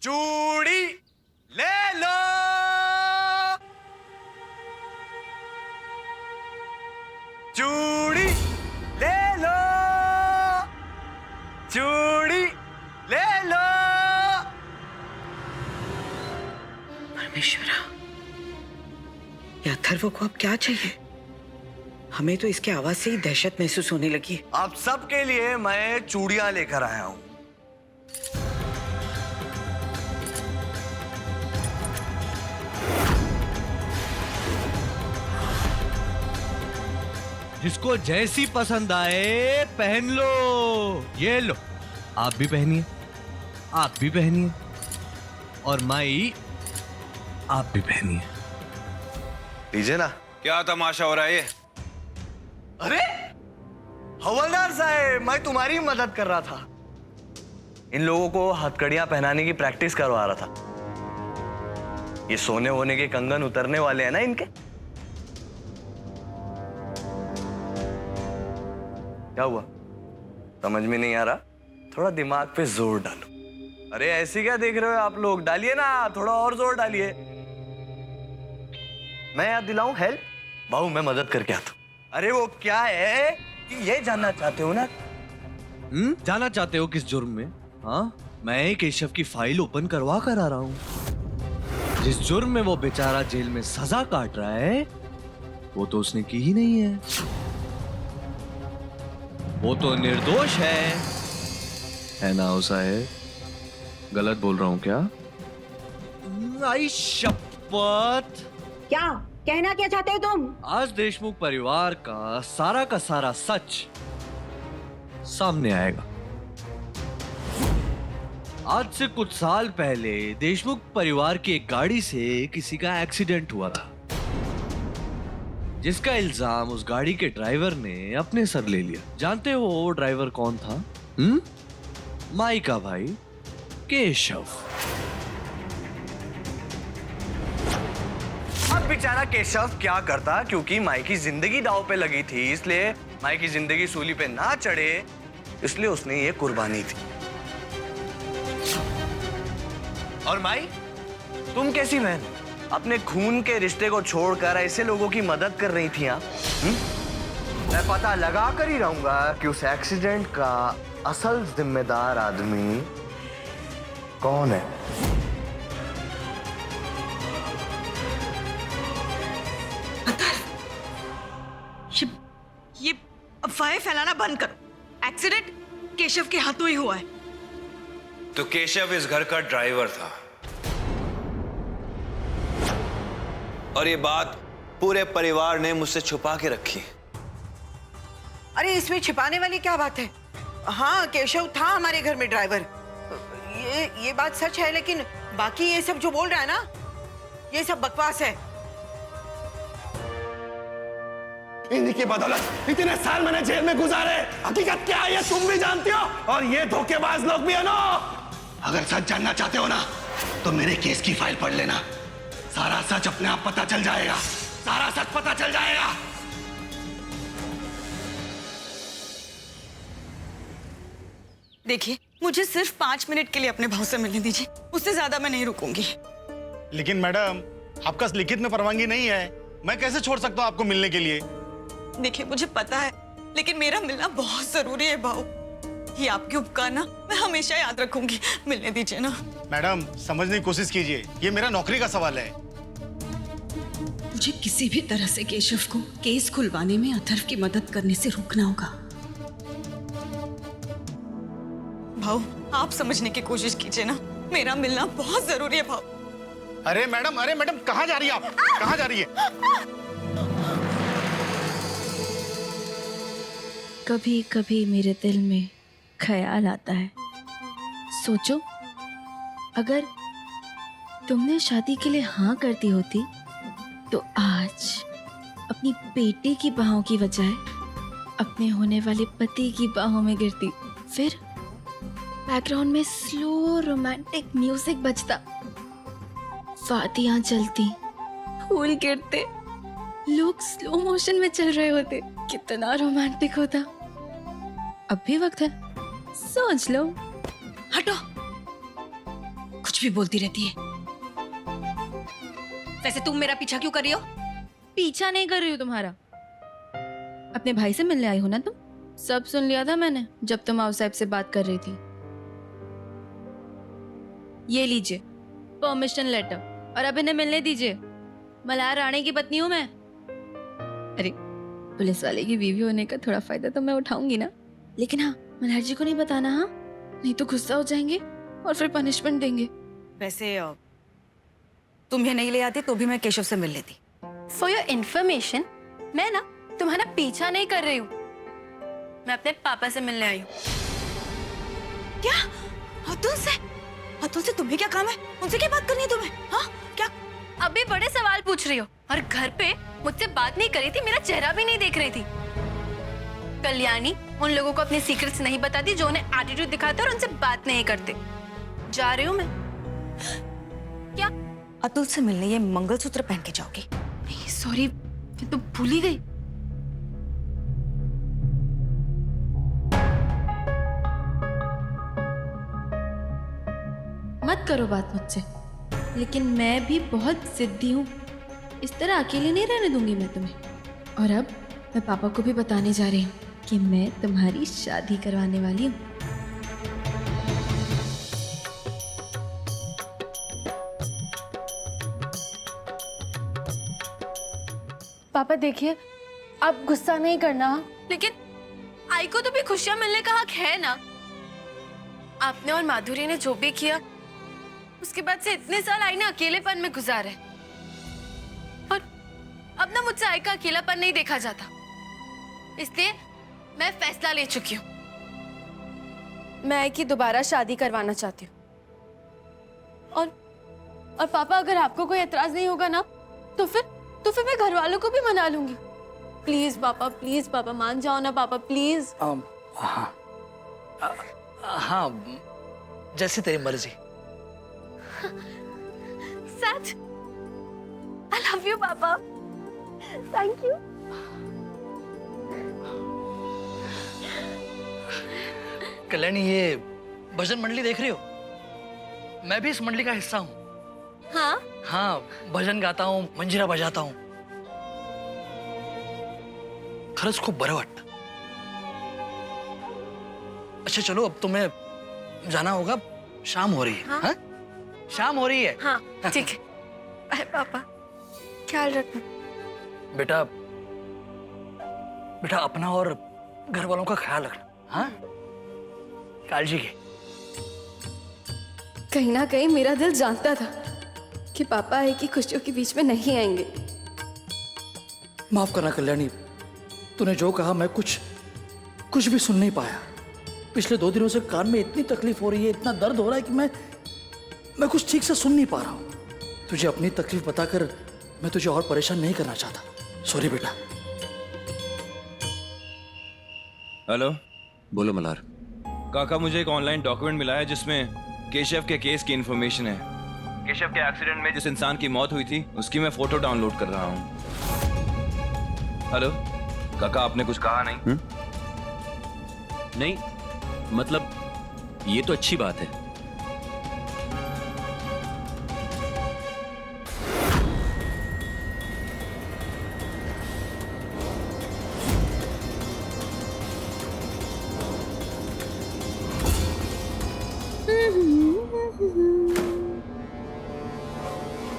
चूड़ी ले लो। चूड़ी ले लो। चूड़ी ले लो। परमेश्वरा, ये अथर्व को अब क्या चाहिए? हमें तो इसके आवाज से ही दहशत महसूस होने लगी है। आप सबके लिए मैं चूड़ियां लेकर आया हूं। जिसको जैसी पसंद आए पहन लो। ये लो, आप भी पहनिए, आप भी पहनिए, और माई आप भी पहनिए। लीजिए ना। क्या तमाशा हो रहा है ये? अरे हवलदार साहब, मैं तुम्हारी मदद कर रहा था। इन लोगों को हथकड़ियां पहनाने की प्रैक्टिस करवा रहा था। ये सोने होने के कंगन उतरने वाले हैं ना इनके। क्या हुआ, समझ में नहीं आ रहा? थोड़ा दिमाग पे जोर डालो। अरे ऐसी क्या देख रहे हो आप लोग, डालिए ना, थोड़ा और जोर डालिए। मैं याद दिलाऊं हेल्प? बाबू मैं मदद करके आता हूं। अरे वो क्या है कि ये जानना चाहते हो ना? जाना चाहते हो किस जुर्म में? हाँ, मैं केशव की फाइल ओपन करवा कर आ रहा हूँ। जिस जुर्म में वो बेचारा जेल में सजा काट रहा है, वो तो उसने की ही नहीं है। वो तो निर्दोष है ना साहेब? गलत बोल रहा हूँ क्या? आई शपथ। क्या कहना क्या चाहते हो तुम? आज देशमुख परिवार का सारा सच सामने आएगा। आज से कुछ साल पहले देशमुख परिवार की एक गाड़ी से किसी का एक्सीडेंट हुआ था, जिसका इल्जाम उस गाड़ी के ड्राइवर ने अपने सर ले लिया। जानते हो वो ड्राइवर कौन था? माई का भाई केशव। अब बेचारा केशव क्या करता, क्योंकि माई की जिंदगी दांव पे लगी थी, इसलिए माई की जिंदगी सूली पे ना चढ़े, इसलिए उसने ये कुर्बानी दी। और माई, तुम कैसी बहन अपने खून के रिश्ते को छोड़कर ऐसे लोगों की मदद कर रही थी? मैं पता लगा कर ही रहूंगा कि उस एक्सीडेंट का असल जिम्मेदार आदमी कौन है। ये अफवाहें फैलाना बंद करो। एक्सीडेंट केशव के हाथों ही हुआ है। तो केशव इस घर का ड्राइवर था, और ये बात पूरे परिवार ने मुझसे छुपा के रखी। अरे इसमें छिपाने वाली क्या बात है? हाँ, केशव था हमारे घर में ड्राइवर, ये बात सच है, लेकिन बाकी ये सब जो बोल रहा है ना, ये सब बकवास है। इन्हीं की बदौलत इतने साल मैंने जेल में गुजारे। हकीकत क्या है ये तुम भी जानते हो, और ये धोखेबाज लोग भी है ना। अगर सच जानना चाहते हो ना, तो मेरे केस की फाइल पढ़ लेना। सारा सच अपने आप पता चल जाएगा, सारा सच पता चल जाएगा। देखिए, मुझे सिर्फ 5 मिनट के लिए अपने भाव से मिलने दीजिए, उससे ज्यादा मैं नहीं रुकूंगी। लेकिन मैडम, आपका लिखित में परवानगी नहीं है, मैं कैसे छोड़ सकता हूँ आपको मिलने के लिए? देखिए, मुझे पता है, लेकिन मेरा मिलना बहुत जरूरी है भाऊ। ये आपके उपकार ना मैं हमेशा याद रखूंगी। मिलने दीजिए ना। मैडम, समझने की कोशिश कीजिए, ये मेरा नौकरी का सवाल है। मुझे किसी भी तरह से केशव को केस खुलवाने में अथर्व की मदद करने से रोकना होगा। भाऊ, आप समझने की कोशिश कीजिए ना, मेरा मिलना बहुत जरूरी है भाऊ। अरे मैडम, कहाँ जा रही है आप? कहाँ जा रही है? कभी कभी मेरे दिल में ख्याल आता है, सोचो अगर तुमने शादी के लिए हाँ कर दी होती, तो आज अपनी बेटे की बाहों की बजाय अपने होने वाले पति की बाहों में गिरती। फिर बैकग्राउंड में स्लो रोमांटिक म्यूजिक बजता, वादियां जलती, फूल गिरते, लोग स्लो मोशन में चल रहे होते। कितना रोमांटिक होता। अब भी वक्त है, सोच लो। हटो, कुछ कुछ भी बोलती रहती है। वैसे तुम मेरा पीछा क्यों कर रही हो? पीछा नहीं कर रही हूँ तुम्हारा। अपने भाई से मिलने आई हो ना तुम? सब सुन लिया था मैंने जब तुम आओ साहब से बात कर रही थी। ये लीजिए परमिशन लेटर और अब इन्हें मिलने दीजिए। मल्हार राणे की पत्नी हूं मैं। अरे पुलिस वाले की बीवी होने का थोड़ा फायदा तो मैं उठाऊंगी ना, लेकिन हाँ मल्हार जी को नहीं बताना, हाँ नहीं तो गुस्सा हो जाएंगे और फिर पनिशमेंट देंगे। वैसे तुम्हें नहीं ले आती तो भी मैं केशव से मिल लेती। फॉर योर इंफॉर्मेशन, मैं ना तुम्हारा पीछा नहीं कर रही हूँ, मैं अपने पापा से मिलने आई हूँ। क्या? अतुल से तुम्हें क्या काम है? उनसे क्या बात करनी है तुम्हें? हाँ क्या? अभी बड़े सवाल पूछ रही हो और घर पे मुझसे बात नहीं करी थी, मेरा चेहरा भी नहीं देख रही थी। कल्याणी उन लोगों को अपने सीक्रेट्स नहीं बताती जो उन्हें एटीट्यूड दिखाते और उनसे बात नहीं करते। जा रही हूँ मैं। क्या? अतुल से मिलने ये मंगलसूत्र पहन के जाओगी? नहीं सॉरी, मैं तो भूल ही गई। मत करो बात मुझसे, लेकिन मैं भी बहुत जिद्दी हूँ। इस तरह अकेले नहीं रहने दूंगी मैं तुम्हें। और अब मैं पापा को भी बताने जा रही हूँ कि मैं तुम्हारी शादी करवाने वाली हूँ। पापा देखिए, आप गुस्सा नहीं करना। लेकिन आई को तो भी खुशियां मिलने का हक है ना। आपने और माधुरी ने जो भी किया, उसके बाद से इतने साल आई ने अकेलेपन में गुजारे और अब ना मुझसे आई का अकेलापन नहीं देखा जाता। इसलिए मैं फैसला ले चुकी हूँ। मैं आई की दोबारा शादी करवाना चाहती हूँ। और पापा अगर आपको कोई एतराज नहीं होगा ना तो फिर मैं घर वालों को भी मना लूंगी। प्लीज पापा मान जाओ ना पापा, प्लीज। हाँ, जैसे तेरी मर्जी। सच? I love you पापा। Thank you। कल्याणी, ये भजन मंडली देख रही हो? मैं भी इस मंडली का हिस्सा हूँ। हाँ, भजन गाता हूँ, मंजिरा बजाता हूँ। खरंच खूप बरं वाटतं। अच्छा चलो, अब तुम्हें जाना होगा, शाम हो रही है। हाँ? शाम हो रही है। हाँ ठीक है। अरे पापा, ख्याल रखना। बेटा अपना और घर वालों का ख्याल रखना। हाँ, कालजी के। कहीं ना कहीं मेरा दिल जानता था कि पापा आई की खुशियों के बीच में नहीं आएंगे। माफ करना कल्याणी, तूने जो कहा मैं कुछ भी सुन नहीं पाया। पिछले 2 दिनों से कान में इतनी तकलीफ हो रही है, इतना दर्द हो रहा है कि मैं कुछ ठीक से सुन नहीं पा रहा हूँ। तुझे अपनी तकलीफ बताकर मैं तुझे और परेशान नहीं करना चाहता। सॉरी बेटा। हेलो, बोलो मल्हार। काका, मुझे एक ऑनलाइन डॉक्यूमेंट मिला है जिसमें केशव के केस की इंफॉर्मेशन है। केशव के एक्सीडेंट में जिस इंसान की मौत हुई थी उसकी मैं फोटो डाउनलोड कर रहा हूँ। हेलो काका, आपने कुछ कहा नहीं? नहीं, मतलब ये तो अच्छी बात है।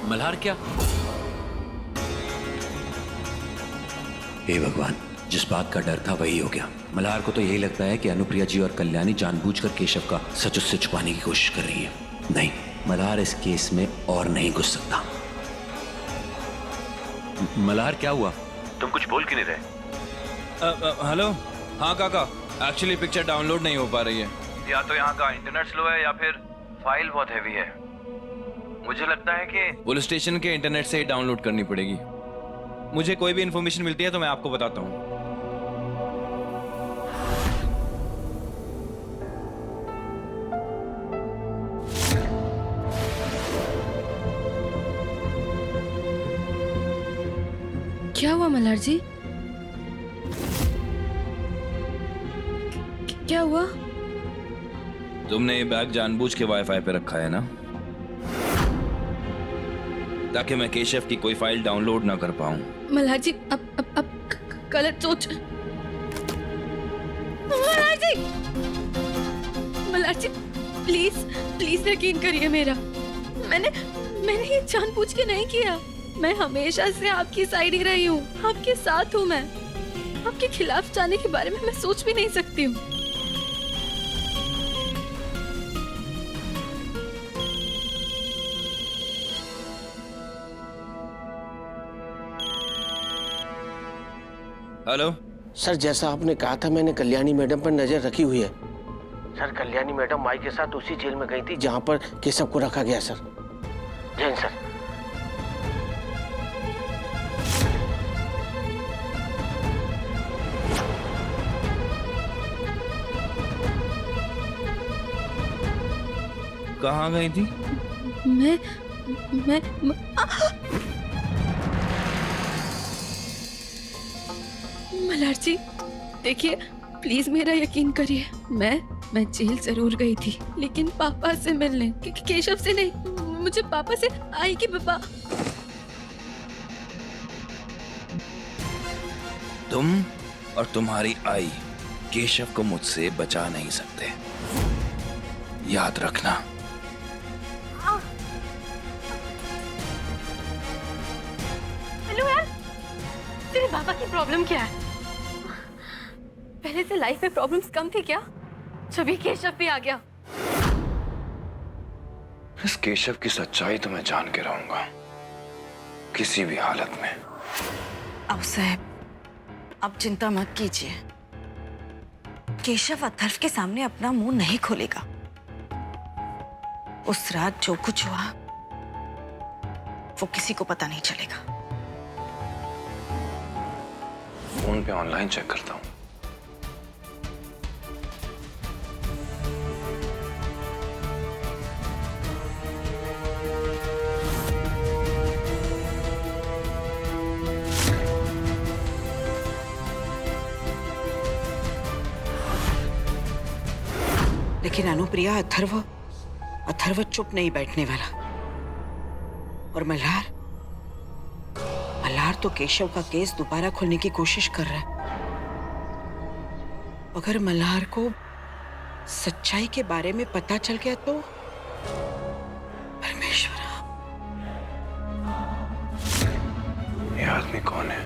मल्हार क्या? हे भगवान, जिस बात का डर था वही हो गया। मल्हार को तो यही लगता है कि अनुप्रिया जी और कल्याणी जानबूझकर केशव का सच उससे छुपाने की कोशिश कर रही है। नहीं, मल्हार इस केस में और नहीं घुस सकता। मल्हार क्या हुआ? तुम कुछ बोल क्यों नहीं रहे? हेलो, हाँ काका, एक्चुअली पिक्चर डाउनलोड नहीं हो पा रही है। या तो यहाँ का इंटरनेट स्लो है या फिर फाइल बहुत हैवी है। मुझे लगता है कि पुलिस स्टेशन के इंटरनेट से ही डाउनलोड करनी पड़ेगी। मुझे कोई भी इंफॉर्मेशन मिलती है तो मैं आपको बताता हूँ। क्या हुआ मल्हार जी? क्या हुआ? तुमने ये बैग जानबूझ के वाईफाई पे रखा है ना? ताकि मैं केशव की कोई फाइल डाउनलोड ना कर पाऊं। मल्हार जी, अब गलत सोच। मल्हार जी प्लीज प्लीज यकीन करिए मेरा। मैंने ये जानबूझ के नहीं किया। मैं हमेशा से आपकी साइड ही रही हूँ, आपके साथ हूँ। मैं आपके खिलाफ जाने के बारे में मैं सोच भी नहीं सकती हूँ। हेलो सर, जैसा आपने कहा था मैंने कल्याणी मैडम पर नजर रखी हुई है। सर, कल्याणी मैडम माई के साथ उसी जेल में गई थी जहां पर केशव को रखा गया सर। जय हिंद सर। कहाँ गई थी? मैं मल्हार जी देखिए, प्लीज मेरा यकीन करिए। मैं जेल जरूर गई थी, लेकिन पापा से मिलने, केशव से नहीं। मुझे पापा से आई कि पापा। तुम और तुम्हारी आई केशव को मुझसे बचा नहीं सकते, याद रखना। हेलो यार, तेरे पापा की प्रॉब्लम क्या है? पहले से लाइफ में प्रॉब्लम्स कम थी क्या? जब ये केशव भी आ गया। इस केशव की सच्चाई तो मैं जान के रहूंगा, किसी भी हालत में। अब साहब, अब चिंता मत कीजिए। केशव अथर्व के सामने अपना मुंह नहीं खोलेगा। उस रात जो कुछ हुआ वो किसी को पता नहीं चलेगा। फोन पे ऑनलाइन चेक करता हूँ। लेकिन अनुप्रिया, अथर्व चुप नहीं बैठने वाला। और मल्हार तो केशव का केस दोबारा खोलने की कोशिश कर रहा है। अगर मल्हार को सच्चाई के बारे में पता चल गया तो परमेश्वरा, ये आदमी कौन है?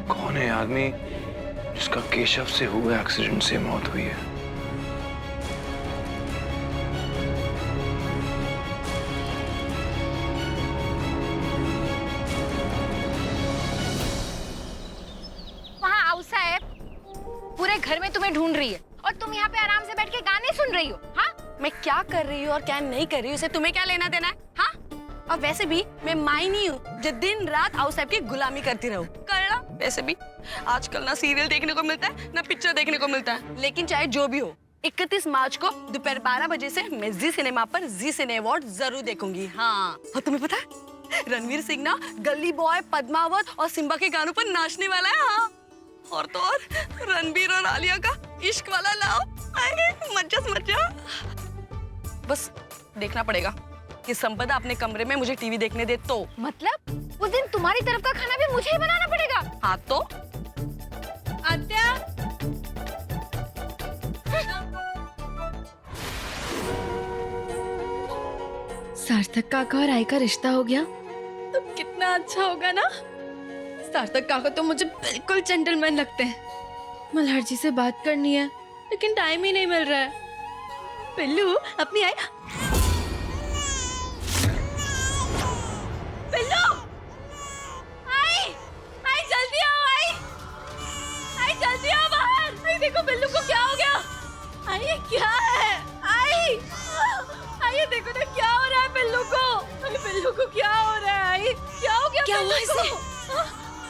कौन है आदमी जिसका केशव से हुए एक्सीडेंट से मौत हुई है? वहाँ आओ साहब, पूरे घर में तुम्हें ढूंढ रही है और तुम यहाँ पे आराम से बैठ के गाने सुन रही हो। हाँ, मैं क्या कर रही हूँ और क्या नहीं कर रही हूँ, इसे तुम्हें क्या लेना देना है? हाँ, और वैसे भी मैं माई नहीं हूँ जो दिन रात आओ साहब की गुलामी करती रहूं। करना वैसे भी आजकल ना सीरियल देखने को मिलता है ना पिक्चर देखने को मिलता है। लेकिन चाहे जो भी हो, 31 मार्च को दोपहर 12 बजे से मैं जी सिनेमा पर जी सिने अवार्ड जरूर देखूंगी। हाँ, और तुम्हें पता है रणवीर सिंह ना गली बॉय, पद्मावत और सिम्बा के गानों पर नाचने वाला है। हाँ, और तो और रणबीर और आलिया का इश्क वाला लाओ, मजा। बस देखना पड़ेगा कि संपदा अपने कमरे में मुझे टीवी देखने दे तो। मतलब उस दिन तुम्हारी तरफ का खाना भी मुझे ही बनाना पड़ेगा? हाँ तो आत्या, सार्थक काका और आई का रिश्ता हो गया तो कितना अच्छा होगा ना। सार्थक काका तो मुझे बिल्कुल जेंटलमैन लगते हैं। मल्हार जी से बात करनी है लेकिन टाइम ही नहीं मिल रहा है। पिल्लू अपनी आई, पिल्लू, आई जल्दी आओ, आई जल्दी आओ बाहर। आई देखो पिल्लू को क्या हो गया। आई ये क्या है? आई ये देखो ना क्या हो रहा है पिल्लू को। आई पिल्लू को क्या हो रहा है? आई क्या हो गया? क्या हुआ इसे?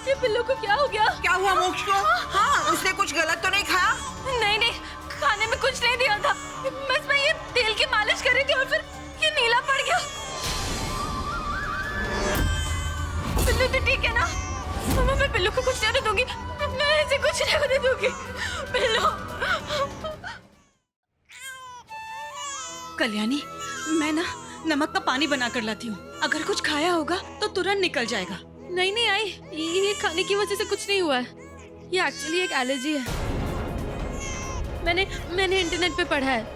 ये पिल्लू को क्या हो गया? क्या हुआ मोक्ष को? हाँ, उसने कुछ गलत तो नहीं खाया? नहीं, खाने में कुछ नहीं दिया था। बस मैं ये तेल की मालिश कर रही थी और फिर ये नीला पड़ गया। पिल्लू तो ठीक है ना? मम्मा, मैं पिल्लू को कुछ नहीं होने दूंगी। मैं इसे कुछ नहीं होने दूंगी। पिल्लू कल्याणी, मैं ना नमक का पानी बना कर लाती हूँ। अगर कुछ खाया होगा तो तुरंत निकल जाएगा। नहीं नहीं आई, ये खाने की वजह से कुछ नहीं हुआ है। ये एक्चुअली एक एलर्जी है। मैंने इंटरनेट पे पढ़ा है,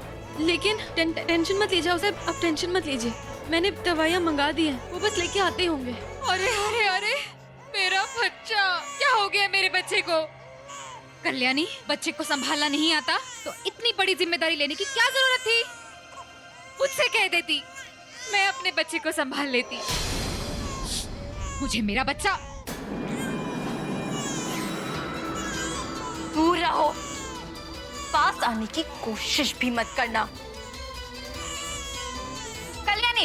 लेकिन टेंशन मत लीजिए उसे, अब टेंशन मत लीजिए। मैंने दवाइयाँ मंगा दी हैं, वो बस लेके आते होंगे। अरे अरे अरे, मेरा बच्चा, क्या हो गया मेरे बच्चे को? कल्याणी, बच्चे को संभालना नहीं आता तो इतनी बड़ी जिम्मेदारी लेने की क्या जरूरत थी? मुझसे कह देती, मैं अपने बच्चे को संभाल लेती। मुझे मेरा बच्चा दूर रहो, पास आने की कोशिश भी मत करना। कल्याणी,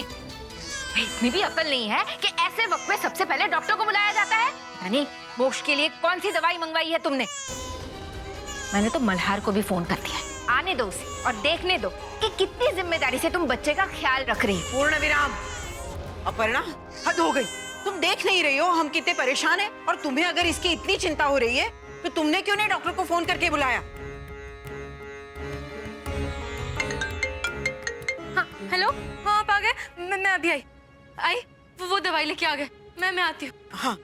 इतनी भी अकल नहीं है कि ऐसे वक्त में सबसे पहले डॉक्टर को बुलाया जाता है। यानी मोक्ष के लिए कौन सी दवाई मंगवाई है तुमने? मैंने तो मल्हार को भी फोन कर दिया है। आने दो उसे और देखने दो कि कितनी जिम्मेदारी से तुम बच्चे का ख्याल रख रही हो। पूर्ण विराम। अपर्णा, हद हो गई। तुम देख नहीं रही हो हम कितने परेशान हैं? और तुम्हें अगर इसकी इतनी चिंता हो रही है तो तुमने क्यों नहीं डॉक्टर को फोन करके बुलाया? हाँ, हेलो, हाँ आप आ गए? मैं अभी आई। वो दवाई लेके आ गए। मैं आती हूँ। हाँ।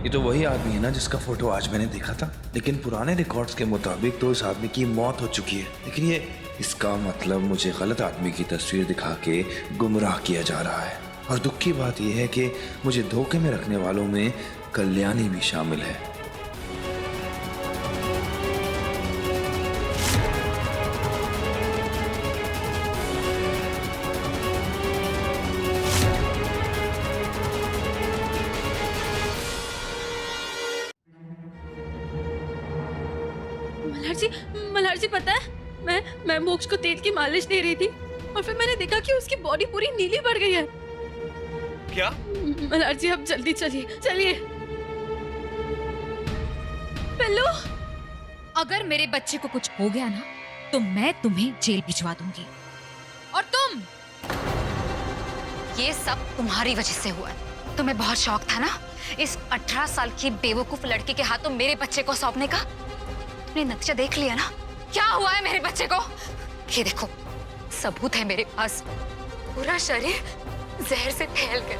ये तो वही आदमी है ना जिसका फोटो आज मैंने देखा था, लेकिन पुराने रिकॉर्ड्स के मुताबिक तो इस आदमी की मौत हो चुकी है। लेकिन ये इसका मतलब मुझे गलत आदमी की तस्वीर दिखा के गुमराह किया जा रहा है। और दुख की बात यह है कि मुझे धोखे में रखने वालों में कल्याणी भी शामिल है। मल्हार जी पता है, मैं मोक्ष को तेल की मालिश दे रही थी और फिर मैंने देखा कि उसकी बॉडी पूरी नीली पड़ गई है। क्या? मल्हार जी अब जल्दी चलिए। पिल्लू, अगर मेरे बच्चे को कुछ हो गया ना तो मैं तुम्हें जेल भिजवा दूंगी। और तुम, ये सब तुम्हारी वजह से हुआ है। तुम्हें बहुत शौक था ना इस 18 साल की बेवकूफ लड़की के हाथों मेरे बच्चे को सौंपने का। तुमने नतीजा देख लिया ना, क्या हुआ है मेरे बच्चे को। ये देखो, सबूत है मेरे पास। पूरा शरीर जहर से फैल गया।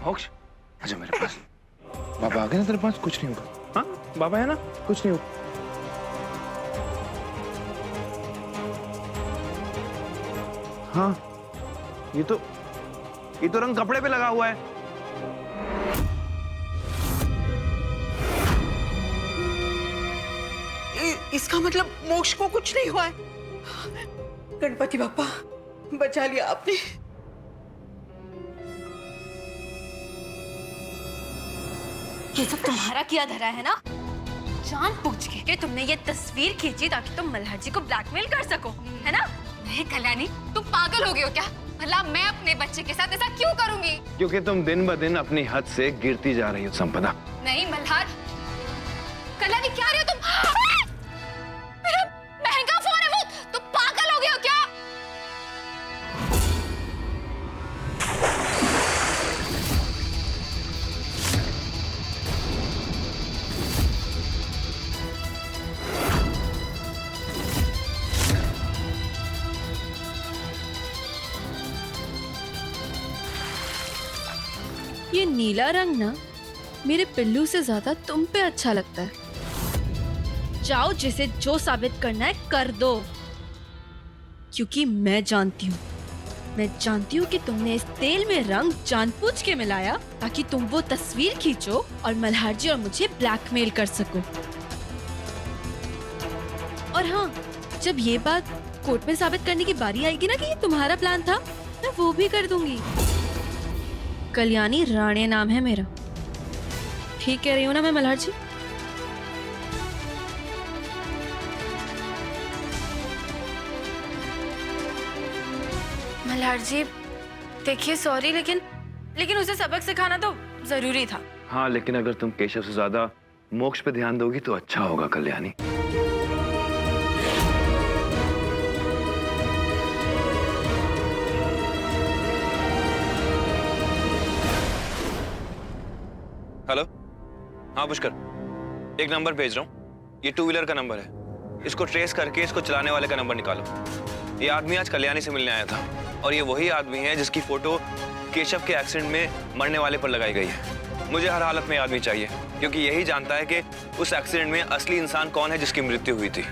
मोक्ष, आजा मेरे पास। बाबा आ गए ना तेरे पास? कुछ नहीं होगा। हाँ, बाबा है ना, कुछ नहीं होगा। हाँ, ये तो रंग कपड़े पे लगा हुआ है। इसका मतलब मोक्ष को कुछ नहीं हुआ है। गणपति बाप्पा, बचा लिया आपने। ये सब तुम्हारा किया धरा है ना? जानबूझ के तुमने ये तस्वीर खींची ताकि तुम मल्हार जी को ब्लैकमेल कर सको, है ना? नहीं कल्याणी, तुम पागल हो गई हो क्या? भला मैं अपने बच्चे के साथ ऐसा क्यों करूंगी? क्योंकि तुम दिन ब दिन अपनी हद से गिरती जा रही हो संपदा। नहीं मल्हार, कल्याणी क्या रही हो तुम? मेरा महंगा फोन है वो, तुम पागल हो गए हो क्या? ये नीला रंग ना मेरे पिल्लू से ज्यादा तुम पे अच्छा लगता है। जाओ, जिसे जो साबित करना है कर दो, क्योंकि मैं जानती हूँ कि तुमने इस तेल में रंग जानबूझ के मिलाया ताकि तुम वो तस्वीर खींचो और मल्हार जी और मुझे ब्लैकमेल कर सको। और हाँ, जब ये बात कोर्ट में साबित करने की बारी आएगी ना कि ये तुम्हारा प्लान था, मैं वो भी कर दूंगी। कल्याणी राणे नाम है मेरा। ठीक कह रही हूँ ना मैं मल्हार जी? मल्हार जी देखिए, सॉरी, लेकिन उसे सबक सिखाना तो जरूरी था। हाँ, लेकिन अगर तुम केशव से ज्यादा मोक्ष पे ध्यान दोगी तो अच्छा होगा कल्याणी। हेलो, हाँ पुष्कर, एक नंबर भेज रहा हूँ। ये 2 व्हीलर का नंबर है। इसको ट्रेस करके इसको चलाने वाले का नंबर निकालो। ये आदमी आज कल्याणी से मिलने आया था और ये वही आदमी है जिसकी फोटो केशव के एक्सीडेंट में मरने वाले पर लगाई गई है। मुझे हर हालत में ये आदमी चाहिए क्योंकि यही जानता है कि उस एक्सीडेंट में असली इंसान कौन है जिसकी मृत्यु हुई थी।